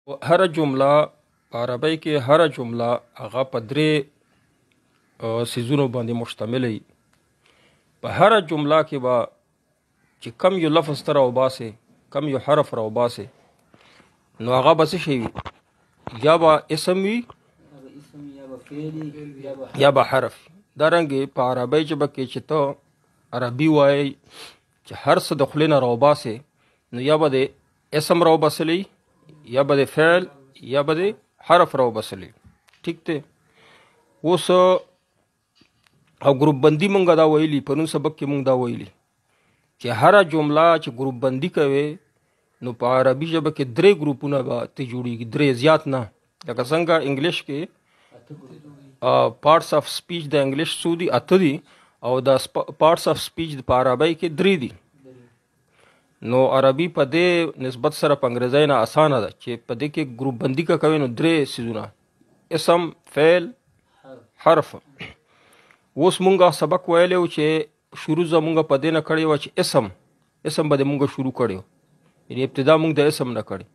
هر جمله په عربی کې هر جمله هغه په درې سیزونو باندې مشتمل وي. په هر جمله کې به چې کم یو لفظ ته راوباسې، کم یو حرف راوباسې، نو هغه به څه شی وي؟ یا به اسم وي یا به حرف. دارنګې په عربی ژبه کې چې ته عربي وایي چې هر څه د خولې نه راوباسې، نو یا به د اسم راوباسلی، یا به د فعل، یا به د حرف راوباسلی. ٹھیک دی. اوس او ګروپ بندي مونږ دا ویلي، پرون سبق کې مونږ دا ویلي چې هر جمله چې ګروپ بندي کوي نو په عربي ژبه کې درې ګروپونه به ته جوړیږي، درې زیات نه. لکه څنګه انګلیش کې پارټس اف سپیچ د انګلیش څو دي؟ 8 دي، او د پارټس اف سپیچ په عربی کې 3 دي. نو عربي په دې نسبت سره په انګریزي نه اسانه ده چې په دې کې ګروپ بندي کا کوي. نو درې سيزونه: اسم، فعل، حرف. اوس مونږه سبق ویلو چې شروع زمونږه په دې نه کړی و چې اسم به مونږه شروع کړو، یعنی ابتدا مونږ د اسم نه کړی.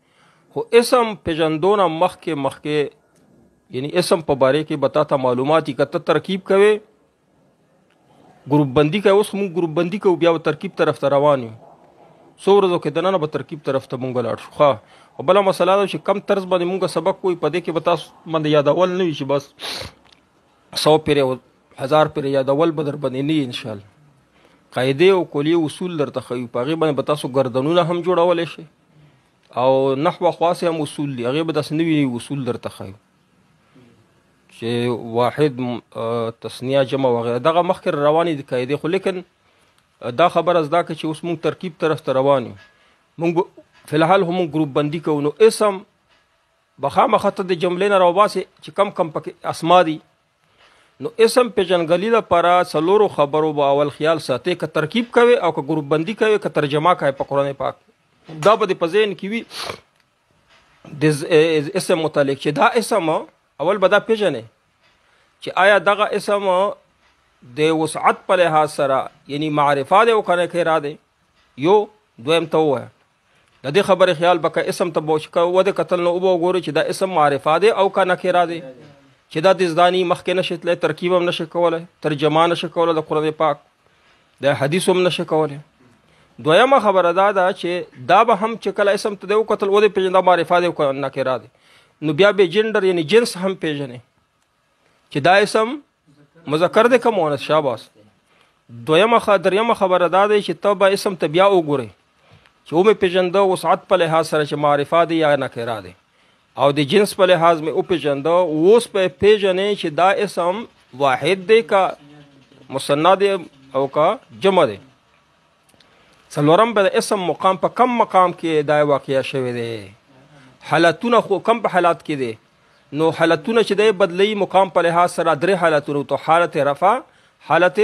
خو اسم پیژندونه مخکې یعنی اسم په باره کې بتا ته معلوماتي کته ترکیب کوي، ګروپ بندي کوي. اوس مونږ ګروپ بندي کوو، بیا ترکیب طرف ته روان یو. څو ورځو کې دننه به ترکیب طرف ته مونږ لاړ شو. ښه، او بله مسله ده چې کم طرز باندې مونږ سبق کوی، په دې کې به تاسو باندې یادول نه وي چې بس 100 پیرې او 1000 پیرې یادول به در باندې نه وي. انشاءالله قاعدې او کلیې اصول درته ښیو، په هغې باندې به تاسو ګردنونه هم جوړولی شئ، او نحوه خاصې هم اصول دي، هغې به داسې نوي اصول درته ښیو چې واحد، تثنیه، جمع وغیره. دغه مخکې روانې دي قاعدې، خو لیکن دا خبره زده که چې اوس مونږ ترکیب طرف ته روان یو. مونږ فی الحال هم ګروپ بندي کوو. نو اسم به خامخا ته د جملې نه راوباسې چې کم پکې اسما دي. نو اسم پیژنګلي لپاره څلورو خبرو به اول خیال ساتئ، که ترکیب کوي او که ګروپ بندي کوي، که ترجمه کوي په قرآن پاک. دا به په ذهن کې وي د اسم متعلق چې دا اسم اول به دا پیژنې چې آیا دغه اسم د وسعت په لحاظ سره یعنی معرفه دی او کنه کیرا دی. یو دویم ته ووایه د دې خبرې خیال به که اسم ته ودې کتل نو به وګورئ چې دا اسم معرفه دی او کنه کیرا دی، چې دا د زداني مخکې نشي تللی، ترکیب هم نشي کولی، ترجمه نشي کولی د قرآن پاک، د حدیث هم نشي کولی. دویمه خبره دا ده چې دا به هم چې کله اسم ته دی وکتل ودې پېژنه دا معرفه دی او کنه کیرا دی، نو بیا به جنډر یعنی جنس هم پېژنې چې دا اسم مذکر دی که مؤنث. شاباس. دریمه خبره دا دی چې ته به اسم ته بیا وګورئ چې ومې پېژنده وسعت په لحاظ سره چې معرفه دی یا نکره دی، او د جنس په لحاظ مې وپېژنده. اوس به پېژنې چې دا اسم واحد دی که مثنی دی او که جمع دی. څلورم به د اسم مقام په کم مقام کې دا واقع شوی دی. حالتونه خو کم په حالات کې دی، نو حالتونه چې دی بدلی مقام په لحاظ سره درې حالتونه، تو حالت رفع، حالت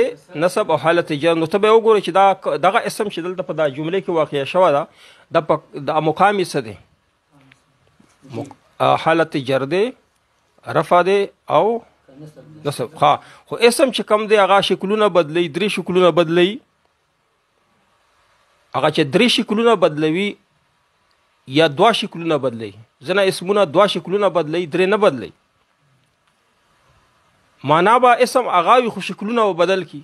نصب او حالت جر. نو ته به وګورې چې دغه اسم چې دلته په دا جملې کې واقع شوی ده د مقام یې څه دی؟ حالت جر دی، رفع دی او نصب. ها، خو اسم چې کم دی هغه شکلونه بدلی، درې شکلونه بدلی. هغه چې درې شکلونه بدلوي یا 2 شکلونه بدلی. ځنه اسمونه 2 شکلونه بدلی، 3 نه بدلی. معنا به اسم هغه وي خو شکلونه به بدل کی.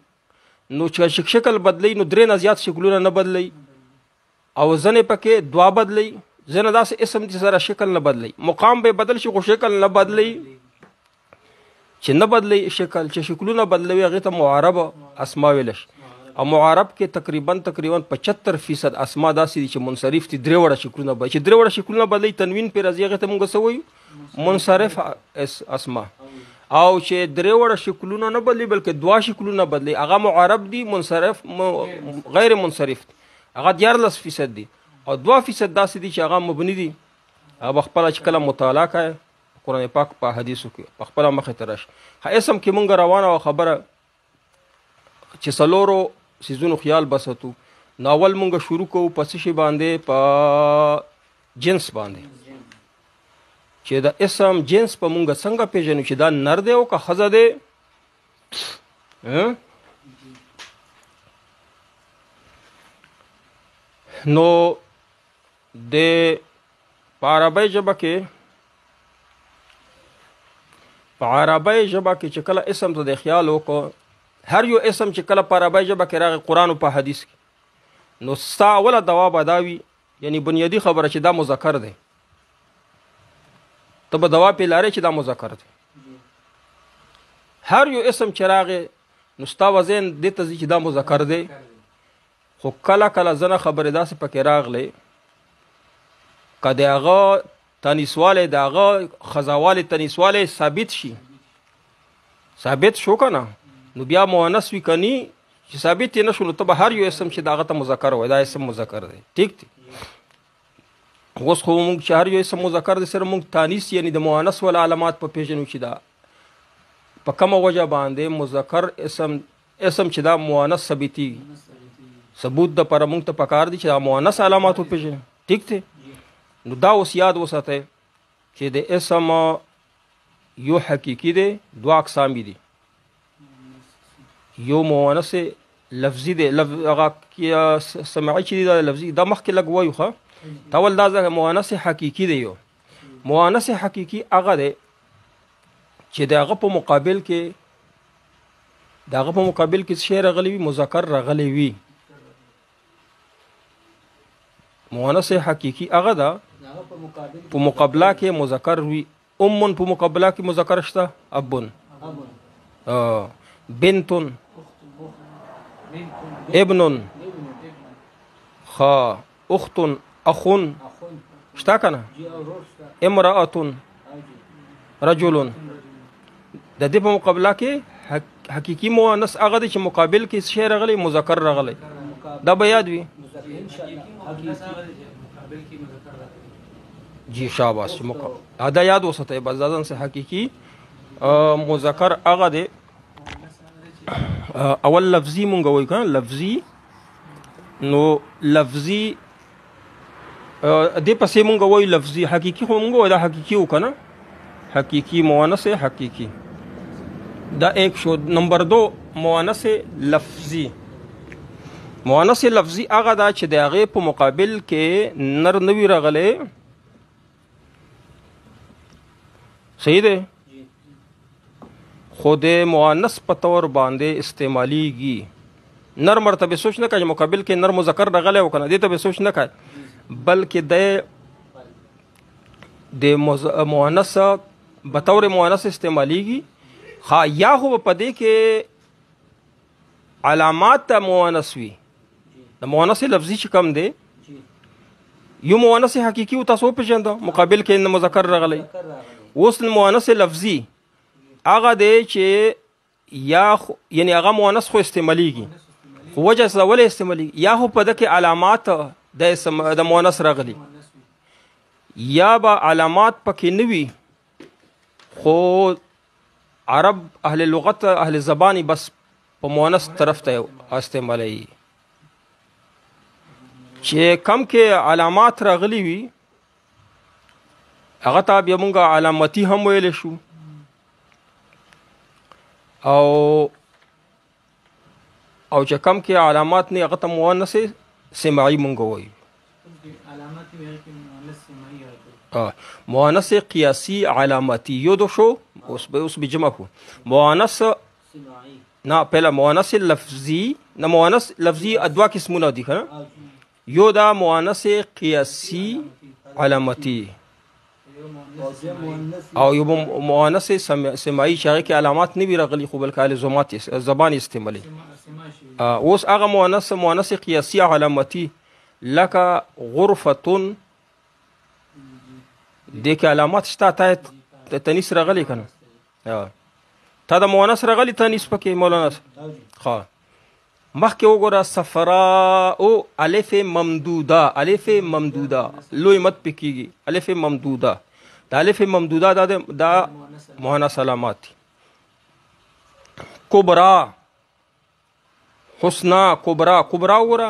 نو چې شکل بدلی نو 3 نه زیات شکلونه نه بدلی، او ځنه پکې 2 بدلی. ځنه داسې اسم دي سره شکل نه بدلی، مقام به بدل شي خو شکل نه بدلی. چې نه بدلی شکل، چې شکلونه بدلوي هغه ته معرب اسما ویل شي. او معرب کې تقریبا 75% اسما داسې دي چې منصرف دي، 3 وړه شکلونه به چې 3 وړه شکلونه بدلی، تنوین په راځي هغه ته موږ څه وایو؟ منصرف اسما. او چې 3 وړه شکلونه نه بدلی بلکې 2 شکلونه بدلی، هغه معرب دي، منصرف غیر منصرف هغه 14% دي، او 2% داسې دي چې هغه مبني دي. هغه خپل چې کله مطالعه کوي قرآن پاک په حدیثو کې په خپل مخې ته راشي. اسم کې مونږ روانه خبره چې څلورو سیزونو خیال بساتو. نو اول مونږ شروع کوو په څه شي باندې؟ په جنس باندې، چې د اسم جنس په مونږ څنګه پیژنو چې دا نر دی او که ښځه دی. نو د په عربی ژبه کې چې کله اسم ته د خیال وکړو هر یو اسم چې کله په عربی ژبه کې راغی قرآن او په حدیث کې نو ستا اوله دوا به دا وي یعنی بنیادي خبره چې دا مذکر دی ته به دوا پې لارې چې دا مذکر دی هر یو اسم چې راغی نو ستا به ذهن دې ته ځي چې دا مذکر دی خو کله کله ځنه خبرې داسې پکې راغلی که د هغه تانیسوالی د هغه ښځهوالی تانیسوالی ثابت شو که نه نو بیا مؤنث وي که ني چې ثابت یې نه شو نو ته به هر یو اسم چې د هغه ته مذکر وایي دا اسم مذکر دی ټیک دی اوس خو مونږ چې هر یو اسم مذکر دی سره مونږ تانیث یعنی د مؤنث ولا علامات په پېژنو چې دا په کومه وجه باندې مذکر اسم چې دا مؤنث ثابتېږي ثبوت دپاره مونږ ته پکار دي چې دا مؤنث علامات وپېژنو ټیک دی نو دا اوس یاد وساتئ چې د اسم یو حقیقي دی دوه اقسام دي یو مؤنث لفظي دی هغه سمعي چې دی دا لفظي دا مخکې لږ وایو ښه تول دا مؤنث حقیقي دی یو مؤنث حقیقي هغه دی چې د هغه په مقابل کې شی راغلی وي مذکر راغلی وي مؤنث حقیقي هغه ده په مقابله کې مذکر وي په مقابله کې مذکر شته ابن بنت ابن اخت اخ شته کنه امرأة رجل د دې په مقابله کې حقیقي مؤنث هغه دی چې مقابل کې شی راغلی مذکر راغلی دا به یاد وي جی شاباش دا یاد وساتئ بس ځان سے حقیقي مذکر هغه دی اول لفظي مونږ وایو کنه لفظي نو لفظي دې پسې مونږ وایو لفظي حقیقي خو مونږ وایو دا حقیقي وکنه حقیقي مؤنث حقیقي دا ایک شو نمبر 2 مؤنث لفظي مؤنث لفظي هغه دا چې د هغې په مقابل کې نر نه وي راغلی صحیح دی خو د مؤنث په طور باندې استعمالیږي نر مرتبه سوچ نه کوي مقابل کې نر مذکر راغلی او کنه دې ته به سوچ نه کوي بلکې د مؤنث بطور مؤنث استعمالیږي یا خو په دې کې علامات مؤنث وي د مؤنث لفظي چې کم دی یو مؤنث حقیقي او تاسو پېژنده مقابل کې مذکر راغلی اوس مؤنث لفظي هغه دی چې یعنی هغه مؤنث خو استعمالیږي خو وجه څه ولې استعمالیږي یا خو په دې کې علامات د مؤنث راغلي یا به علامات پکې نه وي خو عرب اهل لغت اهل زبانی بس په مؤنث طرف ته استعمالوي چې کم کې علامات راغلي وي هغه ته بیا مونږ علامتي هم ویلی شو او چې کم کې علامات نه هغه ته مؤنث سماعي مونږ وایو مؤنث قیاسی علامتی یو دو شو اوس به جمع کو مؤنث نه پهلا مؤنث لفظی نه مؤنث لفظی ادوا قسمونه دي کنه یو دا مؤنث قیاسی علامتی او یو مؤنث سماعي چې هغه کې علامات نه وي راغلي خو بلکې زبان استعمالي اوس هغه مؤنث قیاسی علامتی لکه غرفة دې کې علامات شته تا تنیس راغلی کنه تا د مؤنث راغلی تنیس پکې مولانا ښه مخکې وګوره صفراء الف ممدوده لوی مد پې کېږي الف ممدوده دا الف ممدوده دا مؤنث علامات کبرا حسنا کبرا وګوره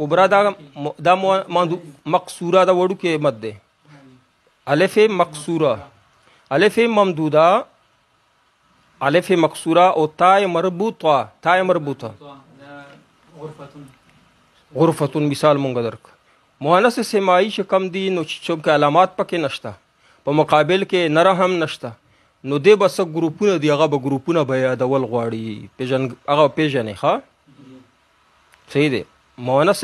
کبرا دا مقصوره دا وړو کې مد دی الف مقصوره الف ممدوده الف مقصوره او تای مربوطه غرفتون مثال مونږ درک مؤنث سماعي چې کم دي نو چې علامات پکې نشته، په مقابل کې نره هم نشته، نو دې به څه ګروپونه دي هغه به ګروپونه به یادول غواړي، هغه پیژنې ښه صحیح دی. مؤنث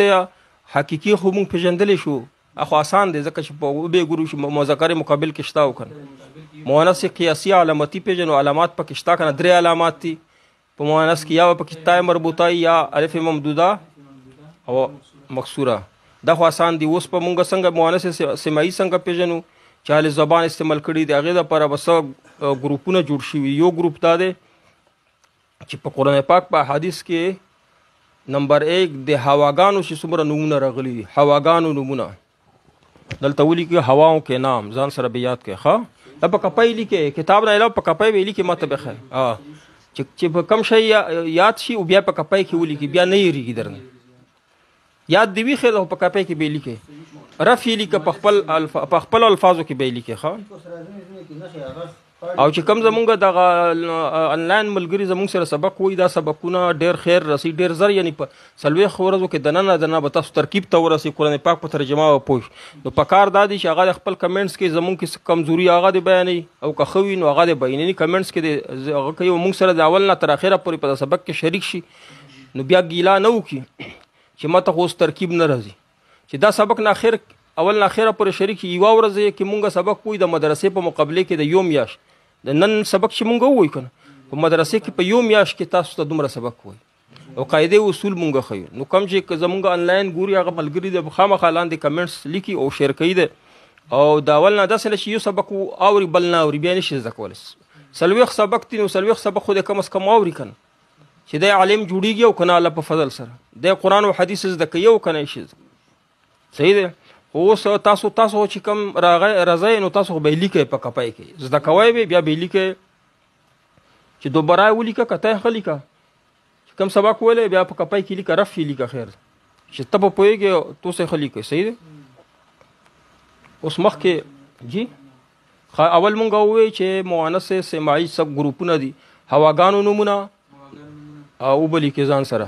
حقیقي خو مونږ پیژندلی شو، اخو آسان دی ځکه چې په وبې ګورو چې مذکر مقابل کې شته او کنه. مؤنث قیاسي علامتي پیژنو، علامات پکې شته کنه، 3 علامات دي په مؤنث کې، یا پکې تای مربوطه یا الف ممدوده او مکسوره، دا خو آسان دي. اوس په مونږ څنګه مؤنث سماعي څنګه پیژنو چې هلې زبان استعمال کړي دي، هغې دپاره به څه ګروپونه جوړ شوي. یو ګروپ دا دی چې په قرآن پاک په حدیث کې نمبر 1 د هواګانو چې څومره نومونه راغلي دي، هواګانو نومونه دلته ولیکي، هواو کې نام ځان سره به یاد کړئ ښه. دا په کپۍ لیکئ، کتاب نه علاوه په کپۍ به لیکئ، ماته به ښایي چې په کم شی یاد شي او بیا په کپۍ کې ولیکي، بیا نه هېرېږي درنه، یاد دې وي خیر او په کپۍ کې به یې لیکئ، رف یې لیکه په خپلو الفاظو کې به یې لیکئ ښه. او چې کوم زمونږ دغه انلاین ملګري زمونږ سره سبق وایي، دا سبقونه ډېر خیر رسي، ډېر زر، یعنی په 40 ورځو کې دننه به تاسو ترکیب ته ورسي، قرآن پاک په ترجمه او پوه. نو په کار دا دی چې هغه خپل کمنټس کې زمونږ کې کمزوري هغه دې بیانوي، او که ښه وي نو هغه دې بیانوي کمنټس کې هغه کوي، مونږ سره د اول نه تر اخره پورې په سبق کې شریک شي، نو بیا ګیله نه وکړي چې ماته خو اوس ترکیب نه راځي، چې دا سبق نه اخر اول نه اخره پورې شریک شي. یوه ورځ کې مونږ سبق وایي د مدرسې په مقابله کې د یو میاشت، د نن سبق چې مونږ ووایو که نه په مدرسې کې په یو میاشت کې تاسو ته دومره سبق وایي، او قاعدې اصول مونږ ښیو. نو کوم چې زمونږ آنلاین ګوري هغه ملګري د خامخا لاندې کمنټس لیکي او شیر کوي دی، او د اول نه داسې نه چې یو سبق اوري بل نه اوري بیا نشي زده کولی. 40 سبق دي، نو 40 سبق خو د کم از کم اوري که نه، چې دی عالم جوړېږي او که نه الله په فضل سره دی قرآن او حدیث زده کوي او که نه شي صحیح دی. اوس تاسو چې کوم راځئ نو تاسو به یې لیکئ په کپۍ کې، زده کوی به بیا به یې لیکئ، چې دوباره یې ولیکه که ته یې ښه لیکه، چې کوم سبق ویلی بیا په کپۍ کې لیکه، رف یې لیکه خیر، چې ته به پوهېږې توس یې ښه لیکئ صحیح دی. اوس مخکې جی اول مونږ ووایو چې مؤنث سماعي څه ګروپونه دي، هواګانو نومونه او وبه لیکې ځان سره،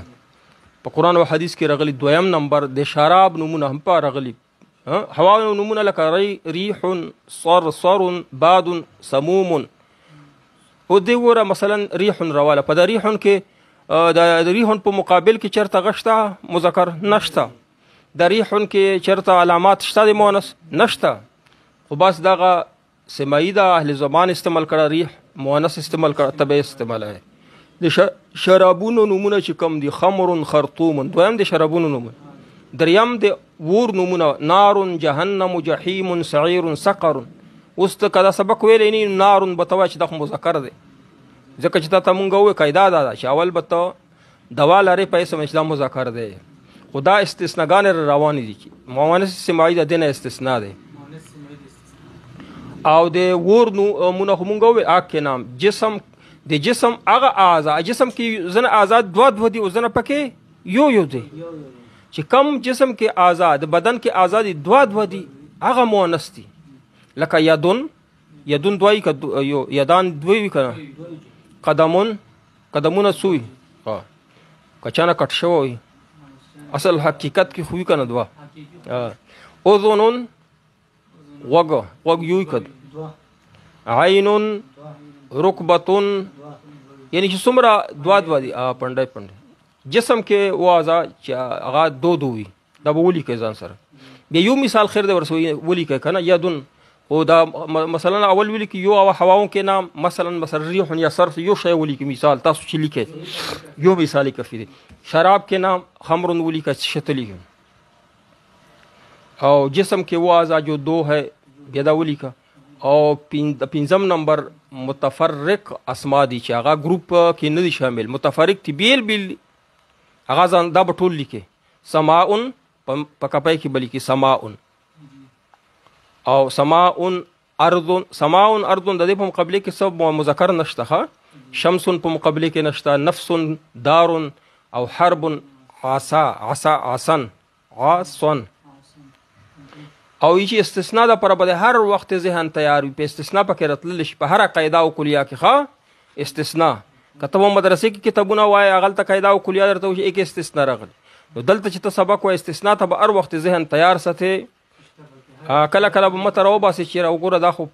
په قرآن او حدیث کې راغلي. 2م نمبر د شراب نومونه هم په راغلي، هوا نومونه لکه ریح، صرصر، باد، سموم. او دې وره مثلا ریح راواله، په د ریحون کې د ریحون په مقابل کې چېرته غشته مذکر نشته، د ریحون کې چېرته علامات شته د مؤنث نشته، خو بس دغه سماعي د اهل زبان استعمال کړه، ریح مؤنث استعمال کړه، ته به یې استعمالوي. د شرابونو نومونه چې کم دي، خمر، خرطوم، 2م د شرابونو نومونه. 3م د ور نومونه، نار، جهنم، جحیم، سعیر، سقر. اوس ته که دا سبق ویلی نه نار به ته وایه چې دا خو مذکر دی، ځکه چې تا ته مونږ ووایو قاعده دا ده چې اول به ته دوا لرې په اسم چې دا مذکر دی، خو دا استثناګانې روانې دي چې مؤنث سماعي د دې نه استثنا دی. او د ور نومونه خو مونږ ووایو آک کې نام، جسم، د جسم هغه اعضا، جسم کې ځنه اعضا دوه دي او ځنه پکې یو دی، چې کم جسم کې اعضا د بدن کې اعضا دي دوه دي هغه مؤنث دي، لکه یدون دوی که یدان دوی وي که نه، قدمونه سوی که چانه کټ شوی وي اصل حقیقت کې خو وي که نه دوه. اذن غوږ یو که، عین، رکبتون، یعنی چې څومره دوه دي پنډی جسم کې وازه چې هغه دو وي، دا به ولیکئ ځان سره. بیا یو مثال خیر دی ورسره ولیکئ که نه، یدن، خو دا مثلا اول ولیکئ یو او هواون کې نام، مثلا ریح یا صرف، یو شی ولیکئ مثال تاسو چې لیکئ یو مثال کافي دی. شراب کې نام، خمر ولیکئ شته لیکئ، او جسم کې وازه جو دو ہے بیا دا ولیکئ. او 5م نمبر متفرق اسما دي چې هغه ګروپ کې نه دي شامل، متفرق دي بیل هغه ځان دا به ټول لیکي. سماء په کپۍ کې به لیکي سماء، او سماء ارض، سماء ارض د دې په مقابله کې سب مذکر نشته ښه، شمس په مقابله کې نشته، نفس، دار، او حرب، عصا، عاصن. او چې استثناء د پر به هر وخت ذهن تیار وي، په استثناء پکې راتللی شي په هره قاعده او کلیه کې ښه استثناء. که ته مدرسې کې کتابونه وایې هغلته قاعده او کلیه درته وشي، یک استثناء راغلی، نو دلته چې ته سبق وایې استثنا ته به هر وخت ذهن تیار ساتې. کله کله به مته راوباسې چې وګوره دا خو